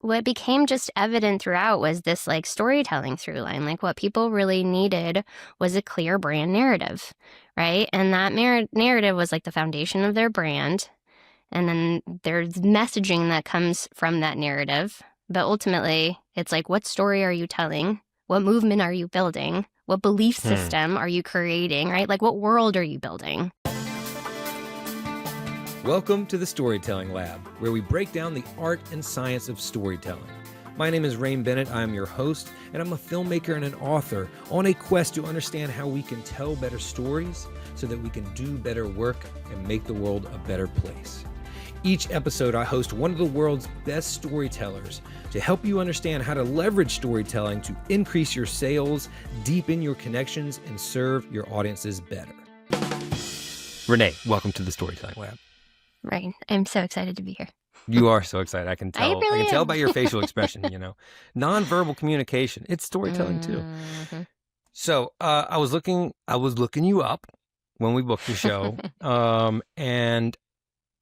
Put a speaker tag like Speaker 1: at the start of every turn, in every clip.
Speaker 1: what became just evident throughout was this like storytelling through line. Like what people really needed was a clear brand narrative, right? And that narrative was like the foundation of their brand. And then there's messaging that comes from that narrative. But ultimately, it's like, what story are you telling? What movement are you building? What belief
Speaker 2: Hmm.
Speaker 1: system are you creating, right? Like, what world are you building?
Speaker 2: Welcome to the Storytelling Lab, where we break down the art and science of storytelling. My name is Rain Bennett. I'm your host, and I'm a filmmaker and an author on a quest to understand how we can tell better stories so that we can do better work and make the world a better place. Each episode, I host one of the world's best storytellers to help you understand how to leverage storytelling to increase your sales, deepen your connections, and serve your audiences better. Renee, welcome to the Storytelling Lab.
Speaker 1: Right. I'm so excited to be here.
Speaker 2: You are so excited. I can
Speaker 1: I
Speaker 2: tell. I
Speaker 1: really
Speaker 2: can tell
Speaker 1: am.
Speaker 2: by your facial expression, Nonverbal communication. It's storytelling too.
Speaker 1: Mhm.
Speaker 2: So I was looking you up when we booked the show. And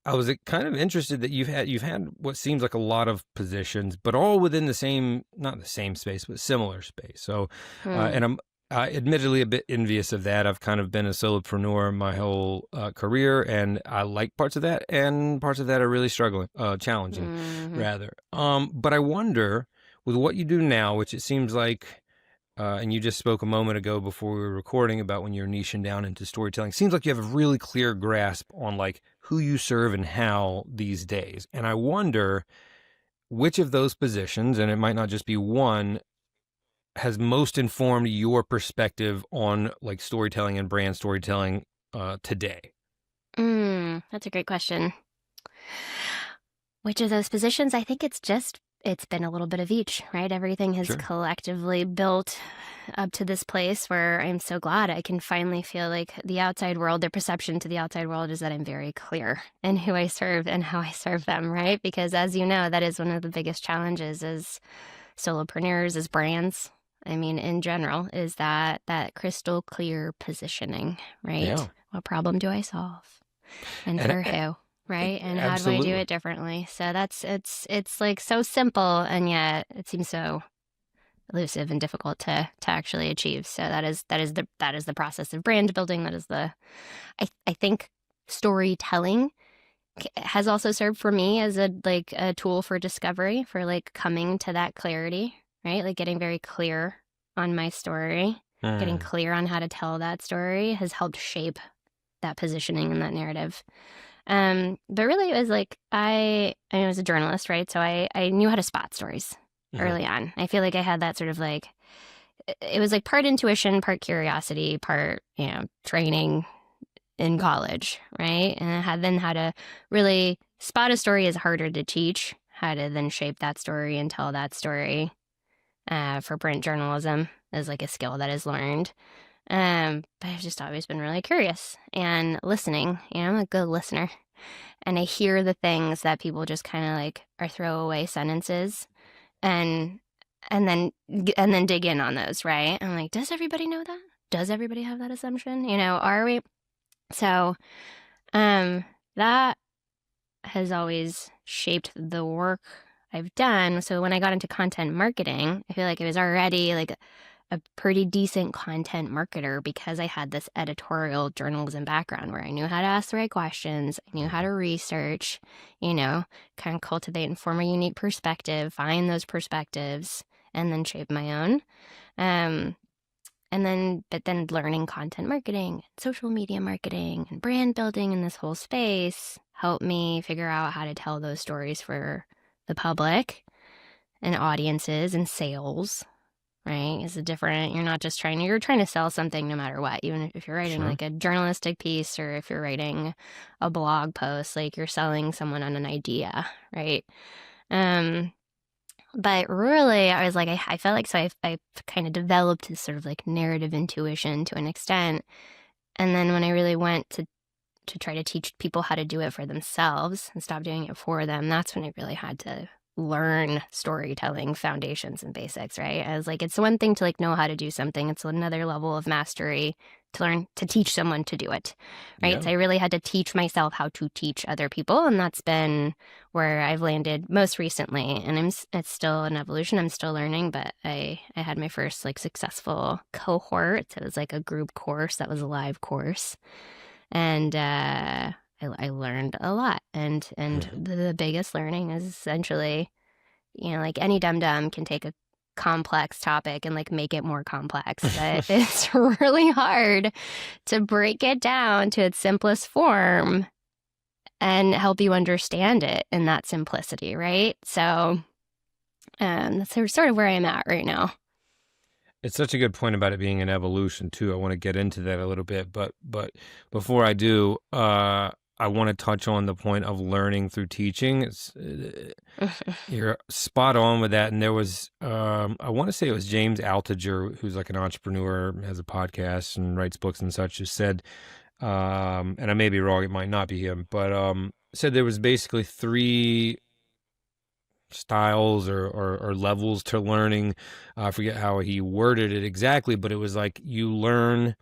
Speaker 2: I was kind of interested that you've had what seems like a lot of positions, but all within the same, not the same space, but similar space. So, and I'm admittedly a bit envious of that. I've kind of been a solopreneur my whole career, and I like parts of that, and parts of that are really challenging,
Speaker 1: Mhm.
Speaker 2: rather. But I wonder, with what you do now, which it seems like. And you just spoke a moment ago before we were recording about when you're niching down into storytelling. Seems like you have a really clear grasp on like who you serve and how these days. And I wonder which of those positions, and it might not just be one, has most informed your perspective on like storytelling and brand storytelling today.
Speaker 1: That's a great question. Which of those positions? I think it's been a little bit of each, right? Everything has
Speaker 2: Sure.
Speaker 1: collectively built up to this place where I'm so glad I can finally feel like the outside world, their perception to the outside world is that I'm very clear in who I serve and how I serve them, right? Because as you know, that is one of the biggest challenges as solopreneurs, as brands. I mean, in general, is that crystal clear positioning, right?
Speaker 2: Yeah.
Speaker 1: What problem do I solve? And
Speaker 2: And,
Speaker 1: for who? Right? And how do I do
Speaker 2: absolutely.
Speaker 1: it differently? So it's like so simple and yet it seems so elusive and difficult to actually achieve. So that is the process of brand building. That is I think storytelling has also served for me as a tool for discovery, for like coming to that clarity, right? Like getting very clear on my story, getting
Speaker 2: Hmm.
Speaker 1: clear on how to tell that story has helped shape that positioning and that narrative. But really it was like I was a journalist, right? So I knew how to spot stories
Speaker 2: Hmm.
Speaker 1: early on. I feel like I had that sort of like it was like part intuition, part curiosity, part, training in college, right? And I had then how to really spot a story is harder to teach, how to then shape that story and tell that story for print journalism is like a skill that is learned. But I've just always been really curious and listening. I'm a good listener. And I hear the things that people just kind of like are throwaway sentences and and then dig in on those, right? I'm like, does everybody know that? Does everybody have that assumption? Are we? So, um, that has always shaped the work I've done. So when I got into content marketing, I feel like I was already like a pretty decent content marketer because I had this editorial journalism background where I knew how to ask the right questions, I knew how to research, kind of cultivate and form a unique perspective, find those perspectives, and then shape my own. Um, but then learning content marketing, social media marketing, and brand building in this whole space helped me figure out how to tell those stories for the public and audiences and sales, right? It's a different, you're trying to sell something no matter what. Even if you're writing
Speaker 2: Sure.
Speaker 1: like a journalistic piece or if you're writing a blog post, like you're selling someone on an idea, right? Um, but really, I was like, I felt like, so I kind of developed this sort of like narrative intuition to an extent. And then when I really went to try to teach people how to do it for themselves and stop doing it for them, that's when I really had to learn storytelling foundations and basics, right? I was like, it's one thing to like know how to do something. It's another level of mastery learn to teach someone to do it, right?
Speaker 2: Yeah.
Speaker 1: So I really had to teach myself how to teach other people, and that's been where I've landed most recently. And it's still an evolution. I'm still learning, but I had my first like successful cohort. So it was like a group course that was a live course, and I learned a lot. And the biggest learning is essentially, like any dum-dum can take a complex topic and like make it more complex, but it's really hard to break it down to its simplest form and help you understand it in that simplicity, right? So that's sort of where I'm at right now.
Speaker 2: It's such a good point about it being an evolution too. I want to get into that a little bit, but before I do, I want to touch on the point of learning through teaching. You're spot on with that. And there was, I want to say it was James Altucher, who's like an entrepreneur, has a podcast and writes books and such, who said, and I may be wrong, it might not be him, but said there was basically 3 styles or levels to learning. I forget how he worded it exactly, but it was like you learn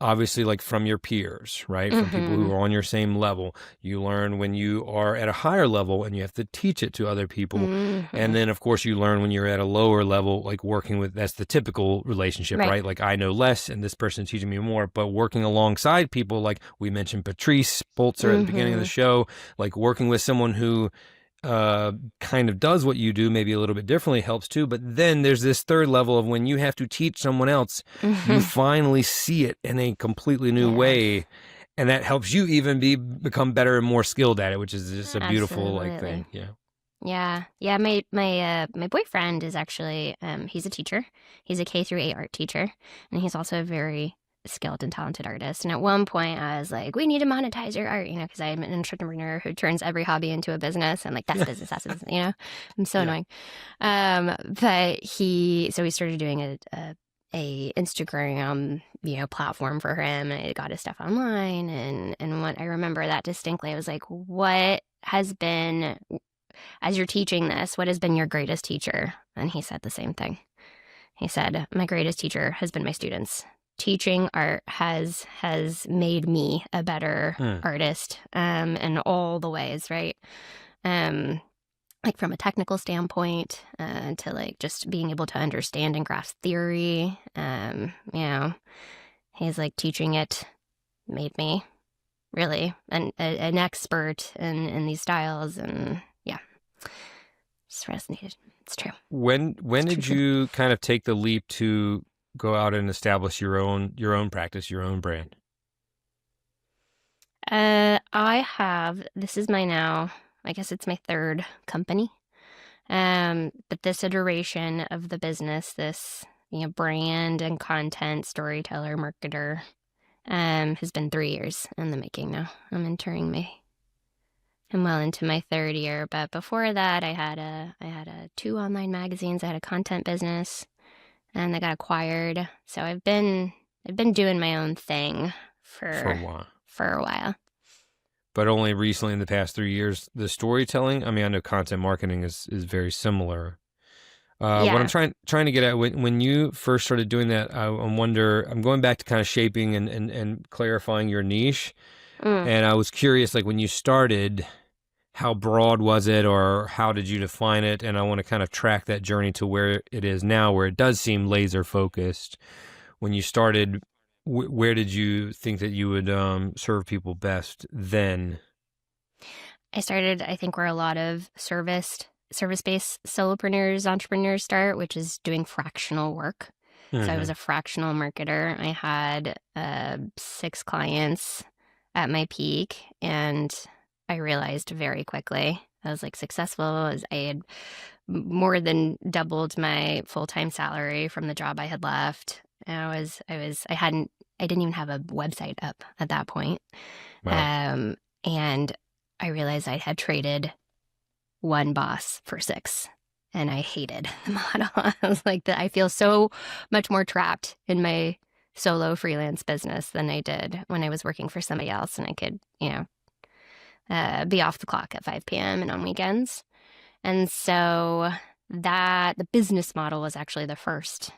Speaker 2: obviously like from your peers, right? From people who are on your same level. You learn when you are at a higher level and you have to teach it to other people. And then of course you learn when you're at a lower level, like working with, that's the typical relationship, right? Like I know less and this person teaching me more, but working alongside people, like we mentioned Patrice Bolzer at the beginning of the show, like working with someone who kind of does what you do, maybe a little bit differently, helps too. But then there's this third level of when you have to teach someone else, you finally see it in a completely new way, and that helps you even become better and more skilled at it, which is just a beautiful like thing.
Speaker 1: Yeah. My boyfriend is actually he's a teacher. He's a K-8 art teacher, and he's also a very skilled and talented artist. And at one point I was like, we need to monetize your art, because I'm an entrepreneur who turns every hobby into a business. And like, that's business, I'm so annoying. But he started doing a Instagram, platform for him, and I got his stuff online. And what I remember that distinctly, I was like, what has been, as you're teaching this, what has been your greatest teacher? And he said the same thing. He said, my greatest teacher has been my students. Teaching art has made me a better artist in all the ways, right? Like from a technical standpoint, to like just being able to understand and grasp theory. He's like, teaching it made me really an expert in these styles, and just resonated. It's true.
Speaker 2: When did you kind of take the leap to go out and establish your own practice, your own brand?
Speaker 1: This is I guess it's my 3rd company. But this iteration of the business, this, brand and content storyteller, marketer, has been 3 years in the making now. I'm well into my 3rd year, but before that I had 2 online magazines. I had a content business, and they got acquired. So I've been doing my own thing for a while.
Speaker 2: But only recently, in the past 3 years, the storytelling. I mean, I know content marketing is very similar. What I'm trying to get at, when you first started doing that, I'm going back to kind of shaping and clarifying your niche. And I was curious, like when you started, how broad was it, or how did you define it? And I want to kind of track that journey to where it is now, where it does seem laser focused. When you started, where did you think that you would serve people best then?
Speaker 1: I started, I think, where a lot of service-based solopreneurs, entrepreneurs start, which is doing fractional work. So I was a fractional marketer. I had 6 clients at my peak, and I realized very quickly I was like successful, as I had more than doubled my full-time salary from the job I had left. And I didn't even have a website up at that point. Wow. And I realized I had traded 1 boss for 6, and I hated the model. I was like, I feel so much more trapped in my solo freelance business than I did when I was working for somebody else, and I could, be off the clock at 5 p.m. and on weekends. And so the business model was actually the first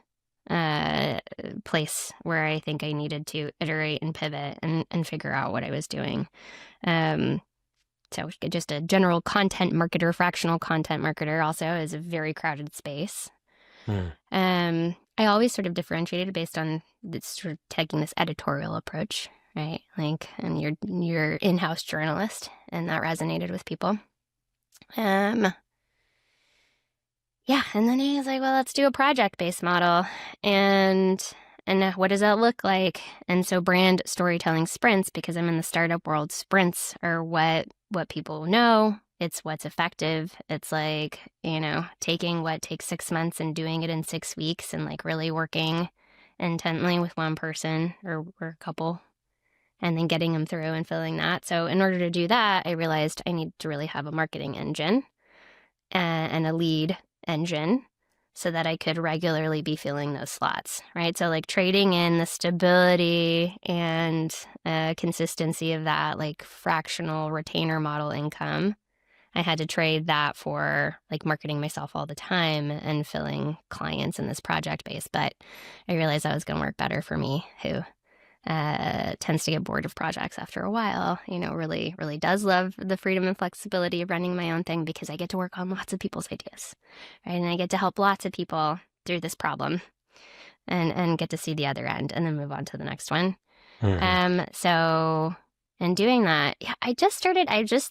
Speaker 1: place where I think I needed to iterate and pivot and figure out what I was doing. So just a general content marketer, fractional content marketer also is a very crowded space. I always sort of differentiated based on this, sort of taking this editorial approach, right? Like, and you're in-house journalist, and that resonated with people. Yeah, and then he was like, well, let's do a project-based model. And what does that look like? And so brand storytelling sprints, because I'm in the startup world, sprints are what people know. It's what's effective. It's like, taking what takes 6 months and doing it in 6 weeks and like really working intently with one person or a couple and then getting them through and filling that. So in order to do that, I realized I need to really have a marketing engine and a lead engine so that I could regularly be filling those slots, right? So like trading in the stability and consistency of that like fractional retainer model income, I had to trade that for like marketing myself all the time and filling clients in this project base. But I realized that was going to work better for me, who tends to get bored of projects after a while, really, really does love the freedom and flexibility of running my own thing because I get to work on lots of people's ideas, right? And I get to help lots of people through this problem and get to see the other end and then move on to the next one. So in doing that,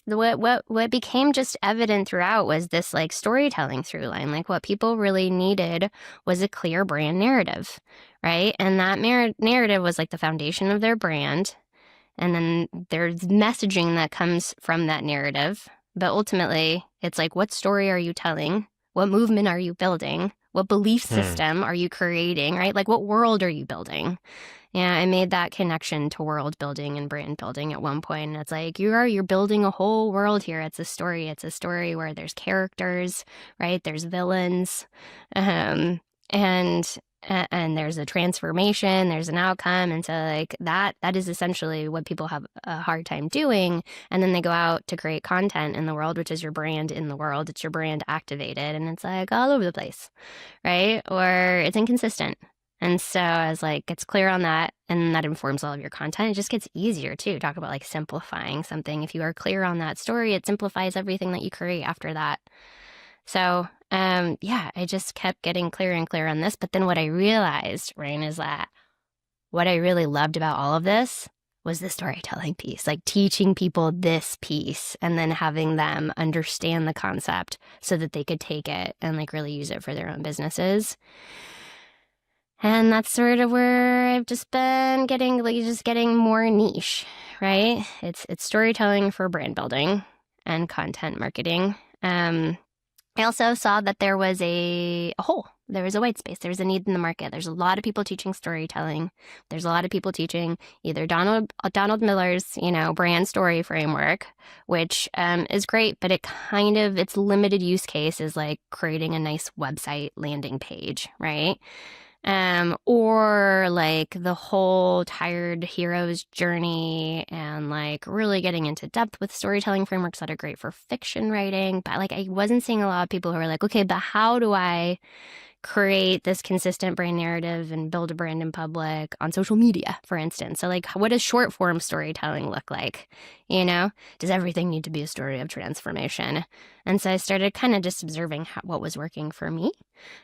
Speaker 1: what became just evident throughout was this like storytelling through line. Like what people really needed was a clear brand narrative, right? And that narrative was like the foundation of their brand. And then there's messaging that comes from that narrative. But ultimately, it's like, what story are you telling? What movement are you building? What belief system are you creating, right? Like, what world are you building? Yeah, I made that connection to world building and brand building at one point. And it's like, you're building a whole world here. It's a story. It's a story where there's characters, right? There's villains. And there's a transformation, there's an outcome. And so like that is essentially what people have a hard time doing. And then they go out to create content in the world, which is your brand in the world. It's your brand activated. And it's like all over the place, right? Or it's inconsistent. And so I was like, it's clear on that. And that informs all of your content. It just gets easier too. Talk about like simplifying something. If you are clear on that story, it simplifies everything that you create after that. So, I just kept getting clearer and clearer on this. But then what I realized, Rain, is that what I really loved about all of this was the storytelling piece, like teaching people this piece and then having them understand the concept so that they could take it and like really use it for their own businesses. And that's sort of where I've just been getting more niche, right? It's storytelling for brand building and content marketing. I also saw that there was a hole. There was a white space. There was a need in the market. There's a lot of people teaching storytelling. There's a lot of people teaching either Donald Miller's, brand story framework, which is great, but its limited use case is like creating a nice website landing page, right? Or like the whole tired hero's journey and like really getting into depth with storytelling frameworks that are great for fiction writing. But like I wasn't seeing a lot of people who are like, okay, but how do I create this consistent brand narrative and build a brand in public on social media, for instance? So like, what does short form storytelling look like? Does everything need to be a story of transformation? And so I started kind of just observing what was working for me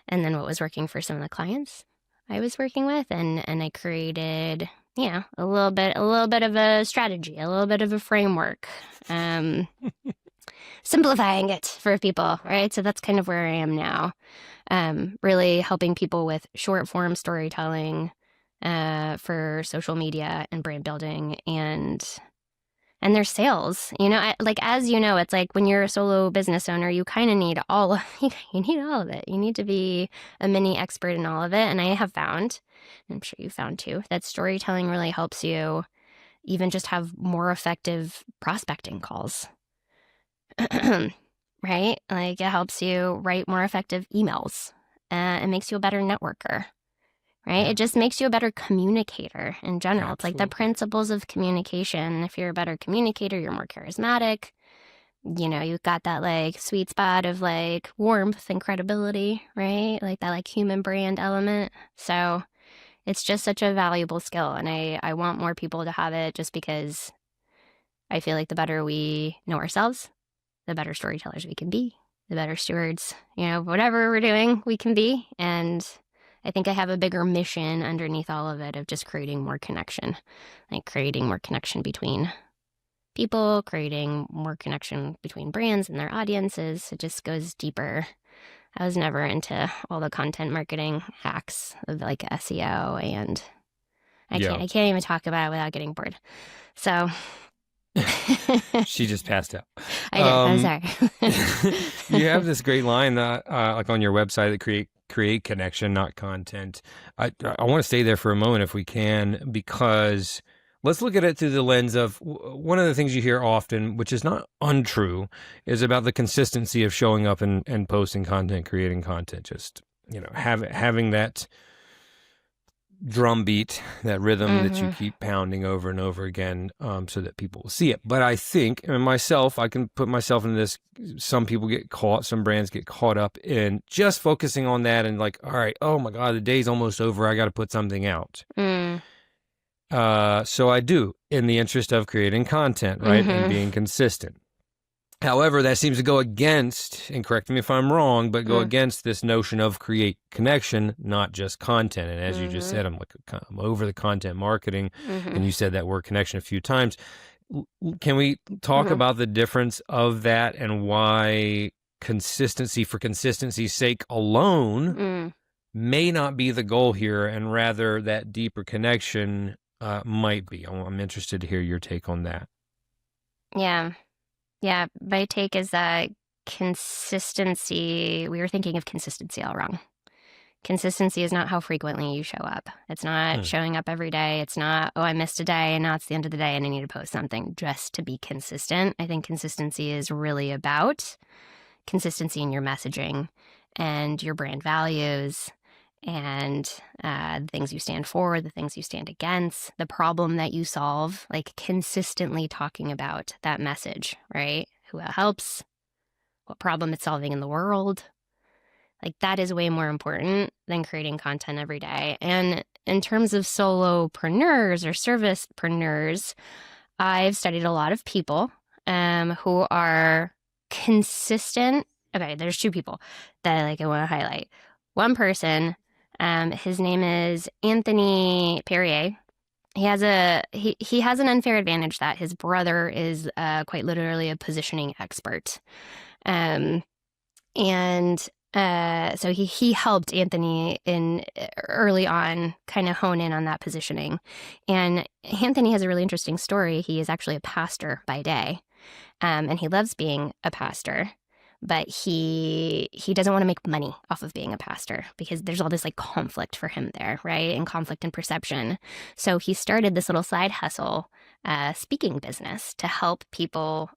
Speaker 1: and then what was working for some of the clients I was working with. And I created, a little bit of a strategy, a little bit of a framework, simplifying it for people, right? So that's kind of where I am now. Really helping people with short form storytelling for social media and brand building and their sales. As you know, it's like when you're a solo business owner, you kind of need you need all of it. You need to be a mini expert in all of it. And I have found, and I'm sure you found too, that storytelling really helps you even just have more effective prospecting calls. Right? Like it helps you write more effective emails. It makes you a better networker, right? Yeah. It just makes you a better communicator in general. Absolutely. It's like the principles of communication. If you're a better communicator, you're more charismatic, you've got that like sweet spot of like warmth and credibility, right? Like that like human brand element. So it's just such a valuable skill. And I want more people to have it just because I feel like the better we know ourselves, the better storytellers we can be, the better stewards, whatever we're doing, we can be. And I think I have a bigger mission underneath all of it of just creating more connection, like creating more connection between people, creating more connection between brands and their audiences. It just goes deeper. I was never into all the content marketing hacks of like SEO, and I
Speaker 2: Yeah.
Speaker 1: can't even talk about it without getting bored. So
Speaker 2: She just passed out.
Speaker 1: I did. I'm sorry.
Speaker 2: You have this great line that, like on your website, that create connection, not content. I want to stay there for a moment if we can, because let's look at it through the lens of one of the things you hear often, which is not untrue, is about the consistency of showing up and posting content, creating content. Just having that drumbeat, that rhythm that you keep pounding over and over again, so that people will see it. But I think, and myself, I can put myself in this. Some brands get caught up in just focusing on that and like, all right, oh my God, the day's almost over. I got to put something out. So I do, in the interest of creating content, right, and being consistent. However, that seems to go against, and correct me if I'm wrong, but go against this notion of create connection, not just content. And as you just said, I'm over the content marketing, and you said that word connection a few times. Can we talk about the difference of that and why consistency for consistency's sake alone may not be the goal here, and rather that deeper connection might be? I'm interested to hear your take on that.
Speaker 1: Yeah, my take is that consistency, we were thinking of consistency all wrong. Consistency is not how frequently you show up. It's not showing up every day. It's not, oh, I missed a day and now it's the end of the day and I need to post something just to be consistent. I think consistency is really about consistency in your messaging and your brand values and the things you stand for, the things you stand against, the problem that you solve, like consistently talking about that message, right? Who it helps, what problem it's solving in the world. Like that is way more important than creating content every day. And in terms of solopreneurs or servicepreneurs, I've studied a lot of people who are consistent. Okay, there's two people that I want to highlight. One person, his name is Anthony Perrier. He has an unfair advantage that his brother is quite literally a positioning expert. So he helped Anthony in early on kind of hone in on that positioning. And Anthony has a really interesting story. He is actually a pastor by day, and he loves being a pastor. But he doesn't want to make money off of being a pastor because there's all this like conflict for him there, right? And conflict and perception. So he started this little side hustle speaking business to help people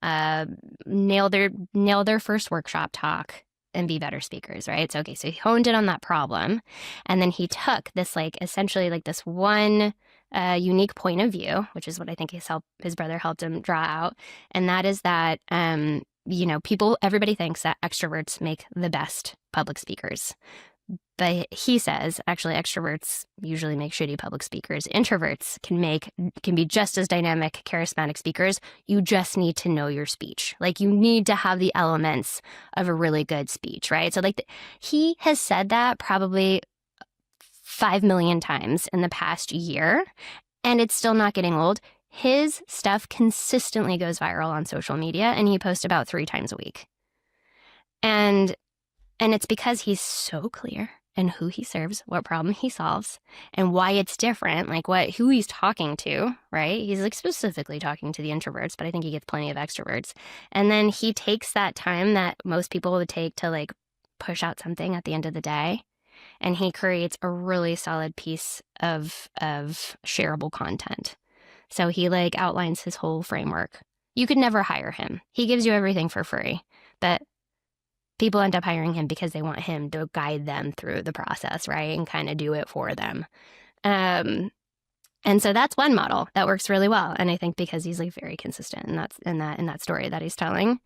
Speaker 1: nail their first workshop talk and be better speakers, right? So he honed in on that problem, and then he took this like essentially like this one unique point of view, which is what I think his brother helped him draw out, and that is that everybody thinks that extroverts make the best public speakers. But he says, actually, extroverts usually make shitty public speakers. Introverts can be just as dynamic, charismatic speakers. You just need to know your speech. Like, you need to have the elements of a really good speech, right? So, like, he has said that probably 5 million times in the past year, and it's still not getting old. His stuff consistently goes viral on social media, and he posts about 3 times a week. And it's because he's so clear in who he serves, what problem he solves, and why it's different, like who he's talking to, right? He's like specifically talking to the introverts, but I think he gets plenty of extroverts. And then he takes that time that most people would take to like push out something at the end of the day, and he creates a really solid piece of shareable content. So he like outlines his whole framework. You could never hire him. He gives you everything for free, but people end up hiring him because they want him to guide them through the process, right? And kind of do it for them. And so that's one model that works really well. And I think because he's like very consistent in that story that he's telling.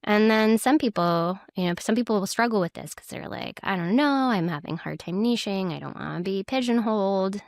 Speaker 1: And then some people will struggle with this because they're like, I don't know, I'm having a hard time niching. I don't want to be pigeonholed,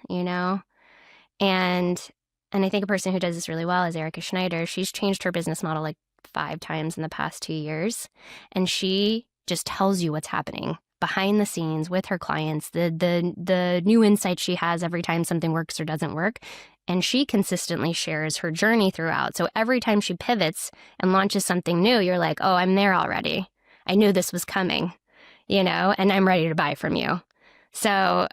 Speaker 1: And I think a person who does this really well is Erica Schneider. She's changed her business model like 5 times in the past 2 years. And she just tells you what's happening behind the scenes with her clients, the new insights she has every time something works or doesn't work. And she consistently shares her journey throughout. So every time she pivots and launches something new, you're like, oh, I'm there already. I knew this was coming, and I'm ready to buy from you. So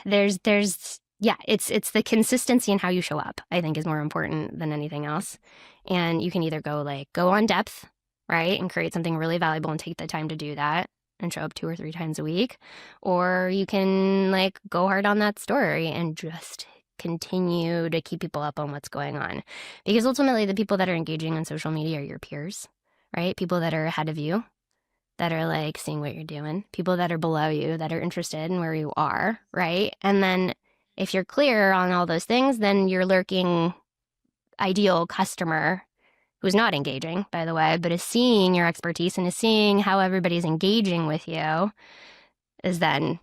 Speaker 1: it's the consistency in how you show up, I think, is more important than anything else. And you can either go on depth, right, and create something really valuable and take the time to do that and show up 2 or 3 times a week, or you can go hard on that story and just continue to keep people up on what's going on. Because ultimately, the people that are engaging on social media are your peers, right? People that are ahead of you, that are seeing what you're doing, people that are below you, that are interested in where you are, right? And then if you're clear on all those things, then your lurking ideal customer, who's not engaging, by the way, but is seeing your expertise and is seeing how everybody's engaging with you, is then,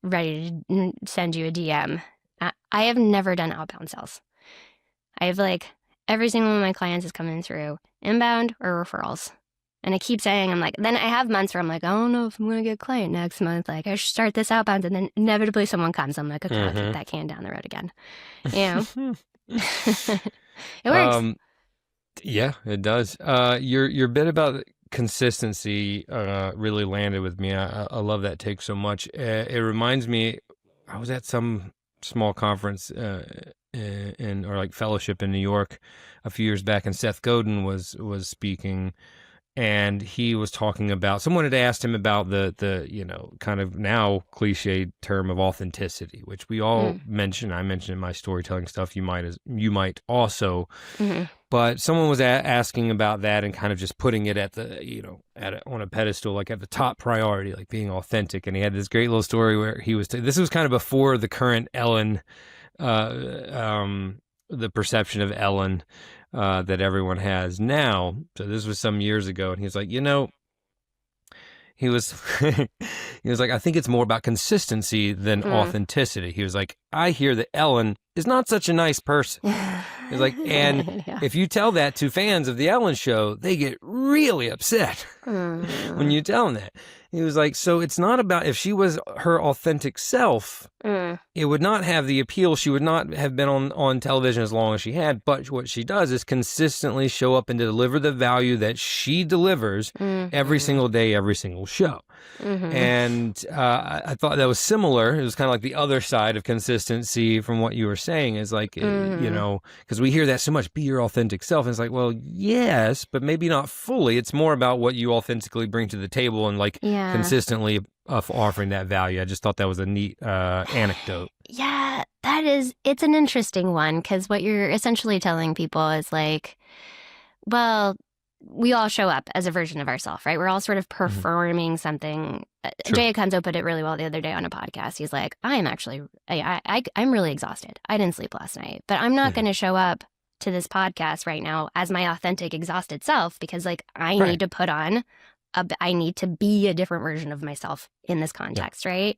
Speaker 1: ready to send you a DM. I have never done outbound sales. I have every single one of my clients is coming through inbound or referrals. And I keep saying, then I have months where I'm like, I don't know if I'm going to get a client next month. I should start this outbound. And then inevitably someone comes. I'm like, okay, I'll kick that can down the road again. It works.
Speaker 2: Yeah, it does. Your bit about consistency really landed with me. I love that take so much. It reminds me, I was at some small conference or fellowship in New York a few years back, and Seth Godin was speaking, and he was talking about, someone had asked him about the kind of now cliched term of authenticity, which we all mention. I mentioned in my storytelling stuff. You might also. Mm-hmm. But someone was asking about that and kind of just putting it at the, on a pedestal, at the top priority, being authentic. And he had this great little story where he was, this was kind of before the current Ellen, the perception of Ellen that everyone has now. So this was some years ago. And he was like, he was like, I think it's more about consistency than authenticity. He was like, I hear that Ellen is not such a nice person. He's like, and if you tell that to fans of the Ellen Show, they get really upset when you tell them that. He was like, so it's not about, if she was her authentic self, it would not have the appeal. She would not have been on television as long as she had. But what she does is consistently show up and deliver the value that she delivers every single day, every single show. And I thought that was similar. It was kind of like the other side of consistency from what you were saying is because we hear that so much, be your authentic self. And it's like, well, yes, but maybe not fully. It's more about what you authentically bring to the table and consistently offering that value. I just thought that was a neat anecdote.
Speaker 1: Yeah, it's an interesting one, because what you're essentially telling people is well, we all show up as a version of ourselves, right? We're all sort of performing something.
Speaker 2: Sure.
Speaker 1: Jay Akonzo put it really well the other day on a podcast. He's like, I'm really exhausted. I didn't sleep last night, but I'm not going to show up to this podcast right now as my authentic, exhausted self, because I need to put on, I need to be a different version of myself in this context, right?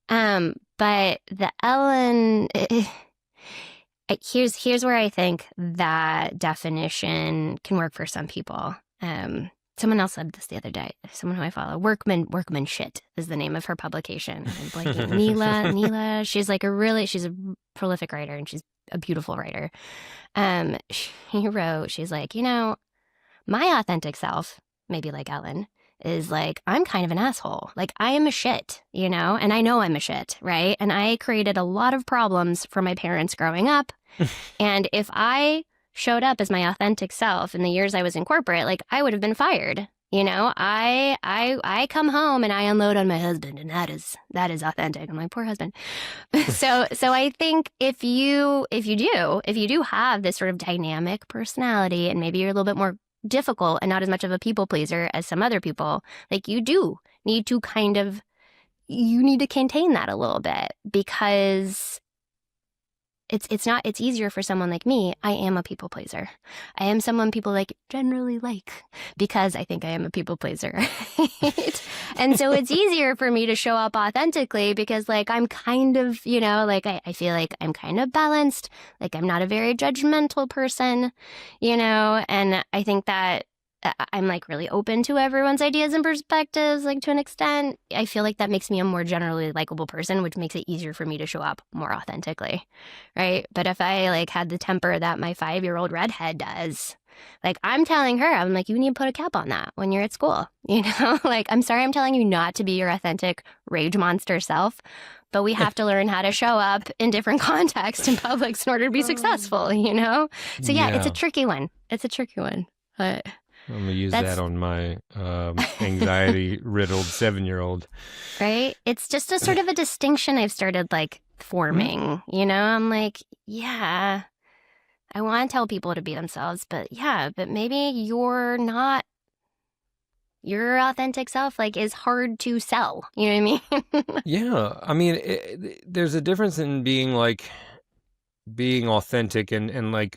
Speaker 1: But the Ellen... Here's where I think that definition can work for some people. Someone else said this the other day. Someone who I follow, Workman Shit is the name of her publication. I'm blanking. Neela. She's she's a prolific writer, and she's a beautiful writer. She wrote, she's like, my authentic self, maybe like Ellen, is I'm kind of an asshole. I am a shit, and I know I'm a shit, right? And I created a lot of problems for my parents growing up. And if I showed up as my authentic self in the years I was in corporate, I would have been fired. I come home and I unload on my husband, and that is authentic. I'm like, poor husband. So I think if you do have this sort of dynamic personality, and maybe you're a little bit more difficult and not as much of a people pleaser as some other people, you do need to you need to contain that a little bit, because it's easier for someone like me. I am a people pleaser. I am someone people generally like because I think I am a people pleaser. Right? And so it's easier for me to show up authentically because I'm kind of, I feel like I'm kind of balanced. I'm not a very judgmental person, and I think that I'm really open to everyone's ideas and perspectives, to an extent. I feel like that makes me a more generally likable person, which makes it easier for me to show up more authentically, right? But if I had the temper that my 5-year-old redhead does, I'm telling her, I'm you need to put a cap on that when you're at school, I'm sorry, I'm telling you not to be your authentic rage monster self, but we have to learn how to show up in different contexts in public in order to be successful, So yeah, it's a tricky one. It's a tricky one, but
Speaker 2: I'm going to use that on my anxiety-riddled 7-year-old.
Speaker 1: Right? It's just a sort of a distinction I've started forming, I'm yeah, I want to tell people to be themselves, but maybe you're not, your authentic self is hard to sell. You know what I mean?
Speaker 2: Yeah. I mean, there's a difference in being being authentic and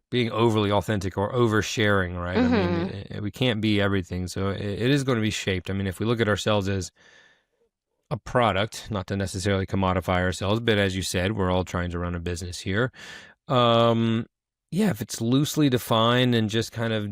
Speaker 2: being overly authentic or oversharing, right?
Speaker 1: Mm-hmm.
Speaker 2: I mean, we can't be everything. So it is going to be shaped. I mean, if we look at ourselves as a product, not to necessarily commodify ourselves, but as you said, we're all trying to run a business here. If it's loosely defined and just kind of,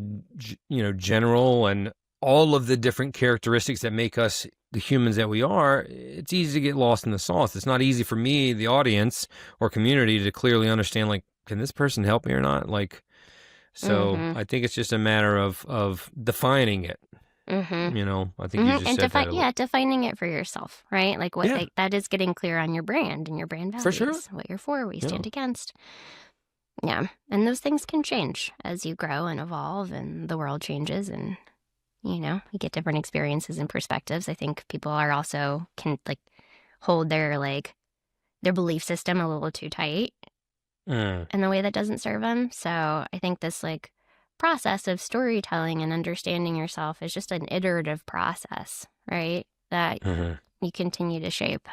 Speaker 2: general and all of the different characteristics that make us the humans that we are, it's easy to get lost in the sauce. It's not easy for me, the audience or community, to clearly understand, can this person help me or not?
Speaker 1: Mm-hmm.
Speaker 2: I think it's just a matter of defining it.
Speaker 1: Mm-hmm.
Speaker 2: I think you just said that.
Speaker 1: Defining it for yourself, right? That is getting clear on your brand and your brand values,
Speaker 2: for sure.
Speaker 1: What you're for, what you stand against. Yeah, and those things can change as you grow and evolve, and the world changes, and you get different experiences and perspectives. I think people are also can hold their belief system a little too tight in a way that doesn't serve them. So I think this process of storytelling and understanding yourself is just an iterative process, right? That you continue to shape.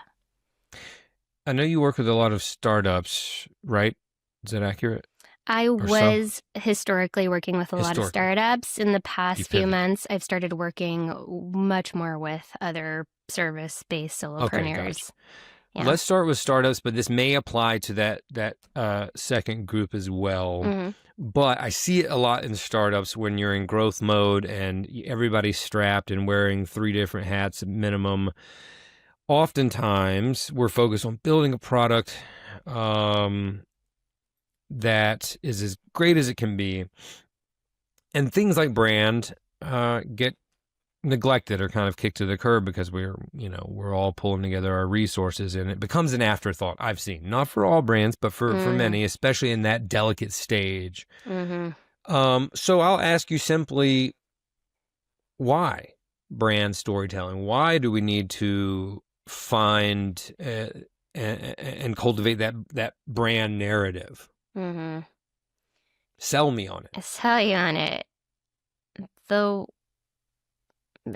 Speaker 2: I know you work with a lot of startups, right? Is that accurate?
Speaker 1: I was historically working with a lot of startups. In the past few months, I've started working much more with other service-based solopreneurs.
Speaker 2: Okay, gotcha. Yeah. Let's start with startups, but this may apply to that second group as well. Mm-hmm. But I see it a lot in startups when you're in growth mode and everybody's strapped and wearing 3 different hats at minimum. Oftentimes, we're focused on building a product that is as great as it can be. And things like brand get neglected or kind of kicked to the curb because we're all pulling together our resources, and it becomes an afterthought. I've seen, not for all brands, but for many, especially in that delicate stage. Mm-hmm. So I'll ask you simply, why brand storytelling? Why do we need to find and cultivate that brand narrative?
Speaker 1: Mm-hmm.
Speaker 2: Sell me on it.
Speaker 1: Sell you on it. Though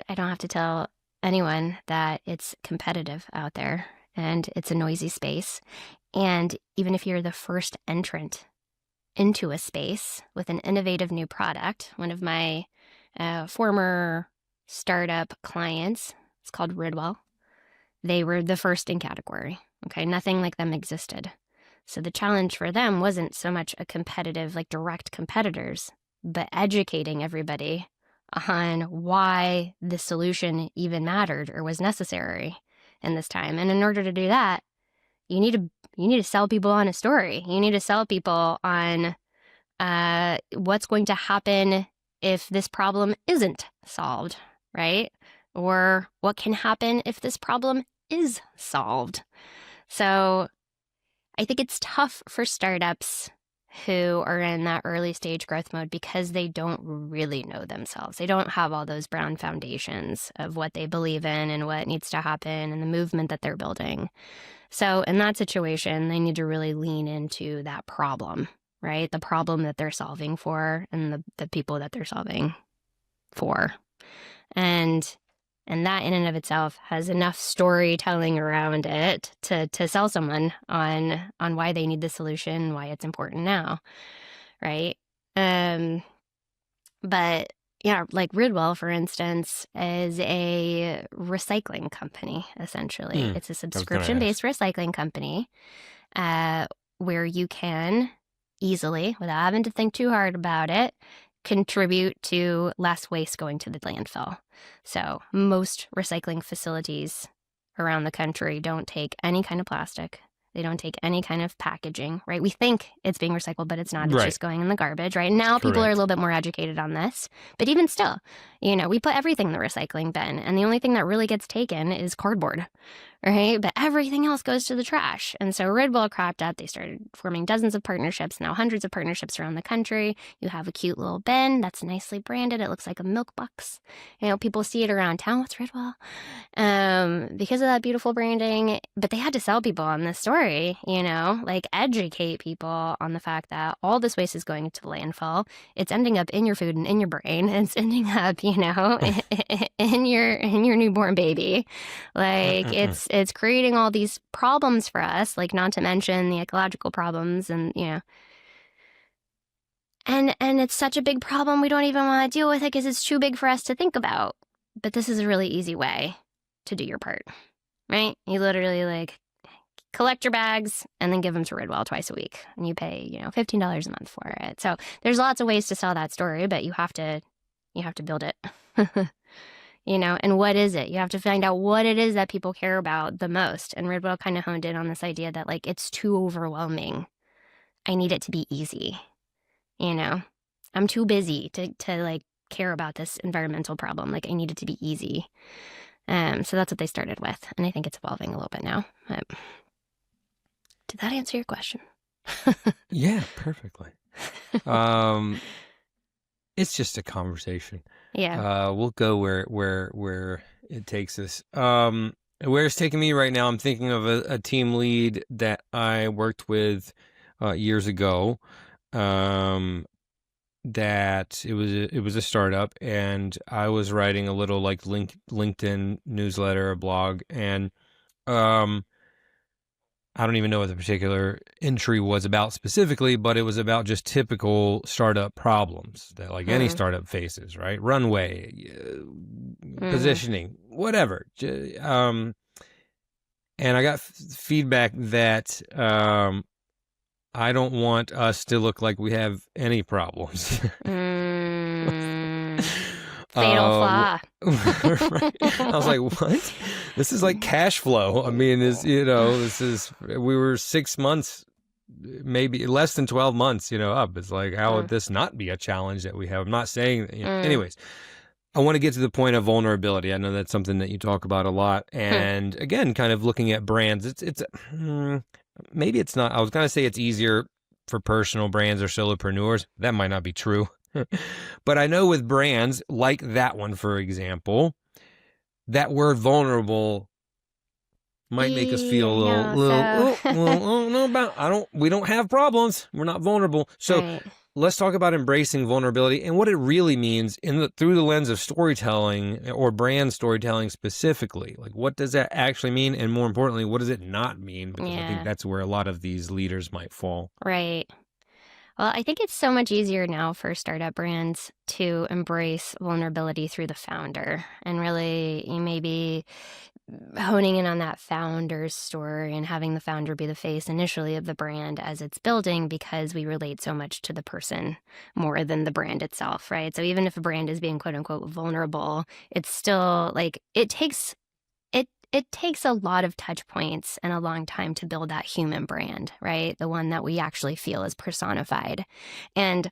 Speaker 1: I don't have to tell anyone that it's competitive out there and it's a noisy space. And even if you're the first entrant into a space with an innovative new product, one of my former startup clients, it's called Ridwell, they were the first in category. Okay, nothing like them existed. So the challenge for them wasn't so much a competitive, direct competitors, but educating everybody on why the solution even mattered or was necessary in this time. And in order to do that, you need to sell people on a story. You need to sell people on what's going to happen if this problem isn't solved, right? Or what can happen if this problem is solved. So I think it's tough for startups who are in that early stage growth mode because they don't really know themselves. They don't have all those brown foundations of what they believe in and what needs to happen and the movement that they're building. So in that situation, they need to really lean into that problem, right? The problem that they're solving for and the people that they're solving for. And And that in and of itself has enough storytelling around it to sell someone on why they need the solution, why it's important now, right? But yeah, like Ridwell, for instance, is a recycling company, essentially. It's a
Speaker 2: I was gonna ask.
Speaker 1: subscription-based recycling company where you can easily, without having to think too hard about it, contribute to less waste going to the landfill. So most recycling facilities around the country don't take any kind of plastic. They don't take any kind of packaging, right? We think it's being recycled, but it's not. It's
Speaker 2: Right.
Speaker 1: just going in the garbage, right? Now people are a
Speaker 2: Correct.
Speaker 1: little bit more educated on this. But even still, we put everything in the recycling bin, and the only thing that really gets taken is cardboard, right? But everything else goes to the trash. And so Ridwell cropped up. They started forming dozens of partnerships, now hundreds of partnerships around the country. You have a cute little bin that's nicely branded. It looks like a milk box. People see it around town. What's Ridwell? Because of that beautiful branding. But they had to sell people on this story, like educate people on the fact that all this waste is going into the landfill. It's ending up in your food and in your brain. It's ending up, in your newborn baby. Like it's creating all these problems for us, like not to mention the ecological problems and and it's such a big problem we don't even want to deal with it because it's too big for us to think about. But this is a really easy way to do your part, right? You literally like collect your bags and then give them to Ridwell twice a week, and you pay $15 a month for it. So there's lots of ways to sell that story, but you have to build it. And what is it? You have to find out what it is that people care about the most. And Ridwell kind of honed in on this idea that like it's too overwhelming. I need it to be easy. I'm too busy to like care about this environmental problem. Like I need it to be easy. So that's what they started with, and I think it's evolving a little bit now. Did that answer your question?
Speaker 2: Yeah, perfectly. It's just a conversation.
Speaker 1: Yeah.
Speaker 2: We'll go where it takes us. Where it's taking me right now, I'm thinking of a team lead that I worked with years ago. That it was a startup, and I was writing a little like LinkedIn newsletter, a blog, and I don't even know what the particular entry was about specifically, but it was about just typical startup problems that like any startup faces, right? Runway, positioning, whatever. And I got feedback that I don't want us to look like we have any problems.
Speaker 1: Fatal flaw.
Speaker 2: Right. I was like, what? This is like cash flow. I mean, we were 6 months, maybe less than 12 months, up. It's like, how would this not be a challenge that we have? I'm not saying, anyways, I want to get to the point of vulnerability. I know that's something that you talk about a lot. And again, kind of looking at brands, it's maybe it's not, I was going to say it's easier for personal brands or solopreneurs. That might not be true. But I know with brands like that one, for example, that word vulnerable might make us feel we don't have problems. We're not vulnerable. So let's talk about embracing vulnerability and what it really means through the lens of storytelling or brand storytelling specifically. Like, what does that actually mean? And more importantly, what does it not mean? Because I think that's where a lot of these leaders might fall.
Speaker 1: Right. Well, I think it's so much easier now for startup brands to embrace vulnerability through the founder and really maybe honing in on that founder's story and having the founder be the face initially of the brand as it's building, because we relate so much to the person more than the brand itself, right? So even if a brand is being quote unquote vulnerable, it's still like it takes a lot of touch points and a long time to build that human brand, right? The one that we actually feel is personified. And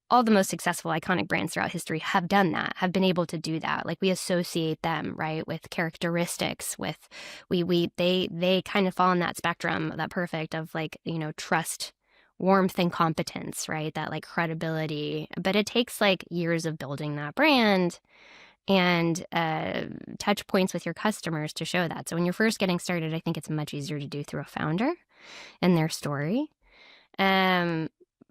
Speaker 1: all the most successful iconic brands throughout history have done that, have been able to do that. Like we associate them, right, with characteristics, with they kind of fall in that spectrum, that perfect of like, trust, warmth, and competence, right? That like credibility. But it takes like years of building that brand and touch points with your customers to show that. So when you're first getting started, I think it's much easier to do through a founder and their story.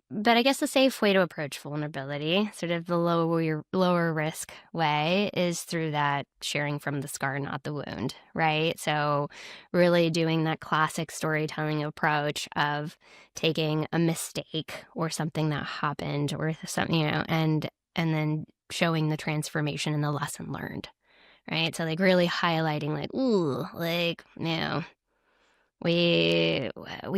Speaker 1: But I guess the safe way to approach vulnerability, sort of the lower risk way, is through that sharing from the scar, not the wound, right? So really doing that classic storytelling approach of taking a mistake or something that happened or something, and then showing the transformation and the lesson learned, right? So like really highlighting like, ooh, like, we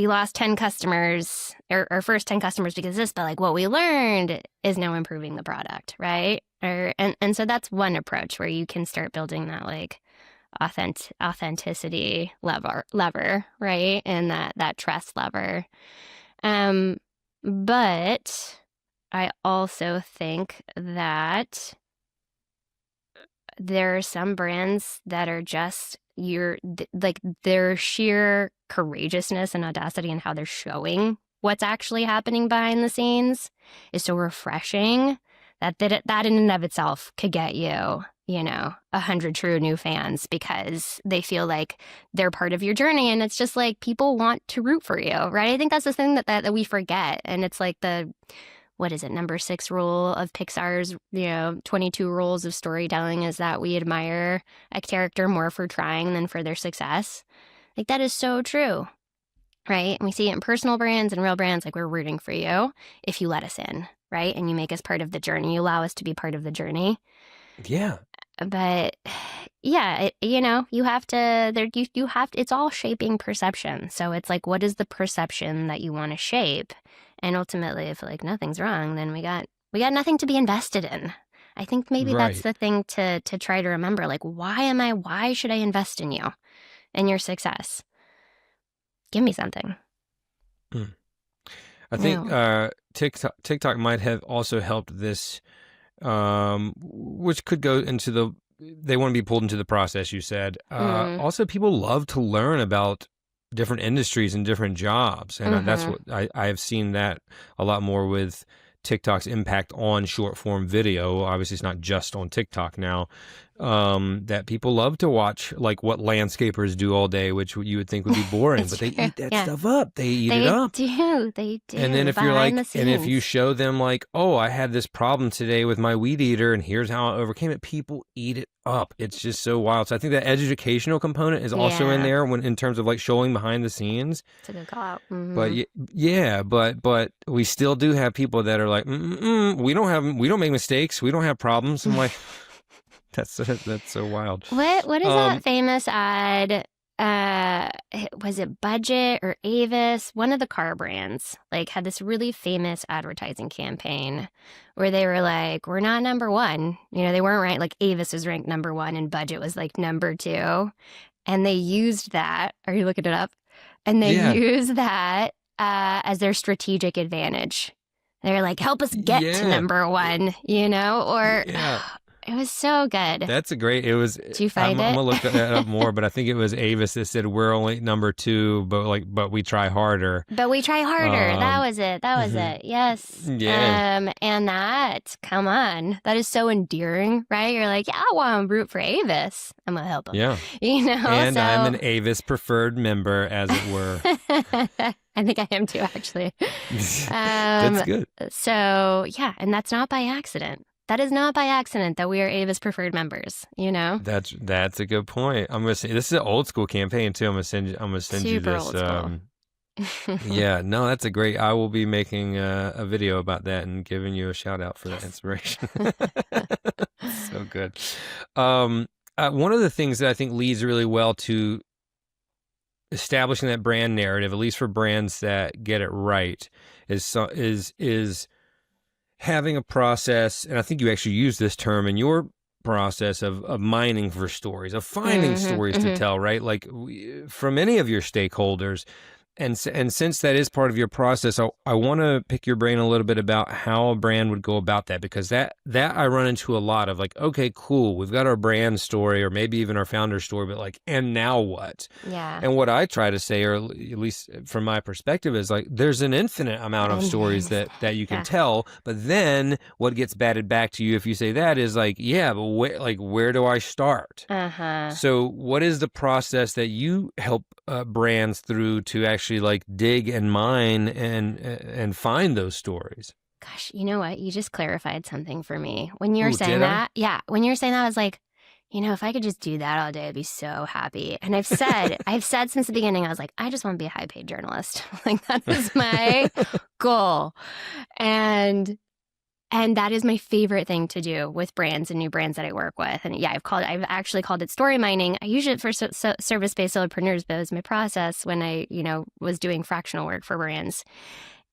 Speaker 1: lost 10 customers, our first 10 customers because of this, but like what we learned is now improving the product, right? And so that's one approach where you can start building that like authenticity lever, right? And that trust lever. But I also think that there are some brands that are just like their sheer courageousness and audacity and how they're showing what's actually happening behind the scenes is so refreshing that in and of itself could get you, 100 true new fans because they feel like they're part of your journey. And it's just like people want to root for you, right? I think that's the thing that we forget. And it's like what is it, number 6 rule of Pixar's, 22 rules of storytelling is that we admire a character more for trying than for their success. Like, that is so true, right? And we see it in personal brands and real brands, like we're rooting for you if you let us in, right? And you make us part of the journey. You allow us to be part of the journey.
Speaker 2: Yeah.
Speaker 1: But yeah, you have to, it's all shaping perception. So it's like, what is the perception that you want to shape? And ultimately, if like nothing's wrong, then we got nothing to be invested in. I think maybe that's the thing to try to remember. Like, why should I invest in you and your success? Give me something.
Speaker 2: I think TikTok might have also helped this, which could go into they want to be pulled into the process, you said. Also, people love to learn about different industries and different jobs. And that's what I have seen that a lot more with TikTok's impact on short form video. Obviously, it's not just on TikTok now. That people love to watch, like what landscapers do all day, which you would think would be boring, but they eat that stuff up. They eat it up.
Speaker 1: They do.
Speaker 2: And then if you're like, and if you show them like, oh, I had this problem today with my weed eater and here's how I overcame it, people eat it up. It's just so wild. So I think that educational component is also in there in terms of like showing behind the scenes.
Speaker 1: It's a good call out.
Speaker 2: But yeah, but we still do have people that are like, we don't make mistakes. We don't have problems. I'm like, that's so wild.
Speaker 1: What is that famous ad? Was it Budget or Avis? One of the car brands like had this really famous advertising campaign where they were like, we're not number 1. They weren't right. Like Avis was ranked number 1 and Budget was like number 2. And they used that. Are you looking it up? And they used that as their strategic advantage. They're like, help us get to number 1, or it was so good.
Speaker 2: That's a great. It was.
Speaker 1: Did you find it?
Speaker 2: I'm gonna look that up more, but I think it was Avis that said we're only number 2, but we try harder.
Speaker 1: But we try harder. That was it. Yes.
Speaker 2: Yeah.
Speaker 1: And come on, that is so endearing, right? You're like, yeah, I want to root for Avis. I'm gonna help him.
Speaker 2: Yeah. And I'm an Avis preferred member, as it were.
Speaker 1: I think I am too, actually.
Speaker 2: That's good.
Speaker 1: So yeah, and that's not by accident. That is not by accident that we are Avis preferred members,
Speaker 2: That's a good point. I'm gonna say this is an old school campaign too. I'm gonna send you this.
Speaker 1: Old school.
Speaker 2: Yeah, no, that's a great. I will be making a video about that and giving you a shout out for that inspiration. So good. One of the things that I think leads really well to establishing that brand narrative, at least for brands that get it right, is having a process, and I think you actually use this term in your process of mining for stories, of finding stories to tell, right? Like from any of your stakeholders. And since that is part of your process, I want to pick your brain a little bit about how a brand would go about that, because that I run into a lot of like, okay, cool, we've got our brand story or maybe even our founder story, but like, and now what?
Speaker 1: Yeah.
Speaker 2: And what I try to say, or at least from my perspective, is like, there's an infinite amount of stories that you can tell, but then what gets batted back to you if you say that is like, yeah, but where do I start? So what is the process that you help brands through to actually actually like dig and mine and find those stories.
Speaker 1: Gosh, you know what? You just clarified something for me. When you were
Speaker 2: Ooh,
Speaker 1: saying
Speaker 2: did I?
Speaker 1: that, yeah, when you were saying that, I was like, if I could just do that all day, I'd be so happy. And I've said since the beginning, I was like, I just want to be a high paid journalist. Like that is my goal. And that is my favorite thing to do with brands and new brands that I work with. And yeah, I've actually called it story mining. I use it for service-based solopreneurs, but it was my process when I, was doing fractional work for brands.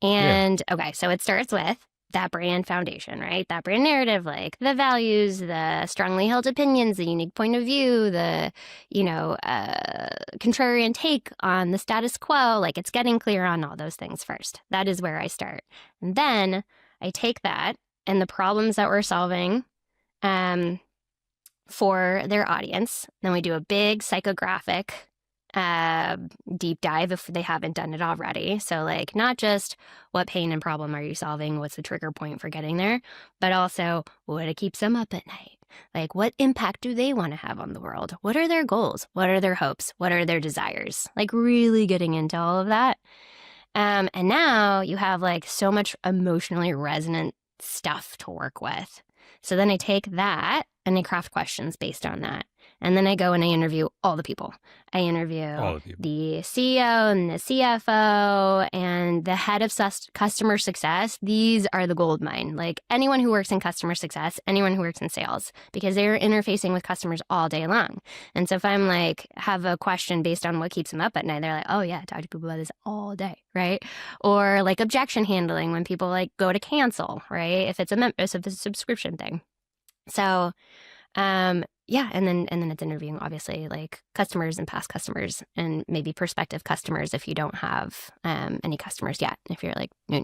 Speaker 2: Yeah.
Speaker 1: And okay, so it starts with that brand foundation, right? That brand narrative, like the values, the strongly held opinions, the unique point of view, the, contrarian take on the status quo. Like it's getting clear on all those things first. That is where I start. And then I take that and the problems that we're solving for their audience. Then we do a big psychographic deep dive if they haven't done it already. So like not just what pain and problem are you solving, what's the trigger point for getting there, but also what keeps them up at night. Like what impact do they want to have on the world? What are their goals? What are their hopes? What are their desires? Like really getting into all of that. And now you have like so much emotionally resonant stuff to work with. So then I take that and I craft questions based on that. And then I go and I interview all the people. I interview the CEO and the CFO and the head of customer success. These are the gold mine. Like anyone who works in customer success, anyone who works in sales, because they're interfacing with customers all day long. And so if I'm like, have a question based on what keeps them up at night, they're like, oh yeah, talk to people about this all day, right? Or like objection handling when people like go to cancel, right? If it's a subscription thing. So, yeah, and then it's interviewing obviously like customers and past customers and maybe prospective customers if you don't have any customers yet. If you're like no.